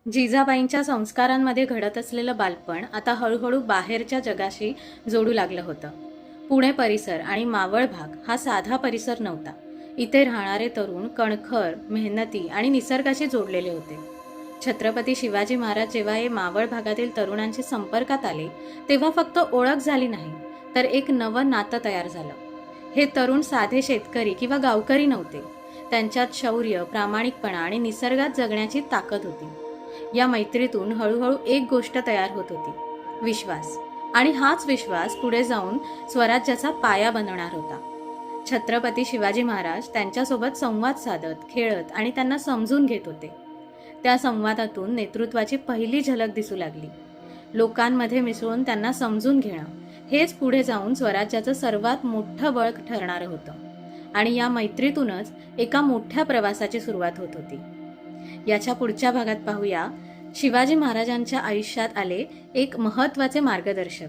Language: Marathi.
जिजाबाईंच्या संस्कारांमध्ये घडत असलेलं बालपण आता हळूहळू बाहेरच्या जगाशी जोडू लागलं होतं. पुणे परिसर आणि मावळ भाग हा साधा परिसर नव्हता. इथे राहणारे तरुण कणखर, मेहनती आणि निसर्गाशी जोडलेले होते. छत्रपती शिवाजी महाराज जेव्हा हे मावळ भागातील तरुणांशी संपर्कात आले, तेव्हा फक्त ओळख झाली नाही, तर एक नवं नातं तयार झालं. हे तरुण साधे शेतकरी किंवा गावकरी नव्हते. त्यांच्यात शौर्य, प्रामाणिकपणा आणि निसर्गात जगण्याची ताकद होती. या मैत्रीतून हळूहळू एक गोष्ट तयार होत होती, विश्वास. आणि हाच विश्वास पुढे जाऊन स्वराज्याचा पाया बनवणार होता. छत्रपती शिवाजी महाराज त्यांच्यासोबत संवाद साधत, खेळत आणि त्यांना समजून घेत होते. त्या संवादातून नेतृत्वाची पहिली झलक दिसू लागली. लोकांमध्ये मिसळून त्यांना समजून घेणं हेच पुढे जाऊन स्वराज्याचं सर्वात मोठं बळ ठरणारं होतं. आणि या मैत्रीतूनच एका मोठ्या प्रवासाची सुरुवात होत होती. याच्या पुढच्या भागात पाहूया शिवाजी महाराजांच्या आयुष्यात आले एक महत्त्वाचे मार्गदर्शक.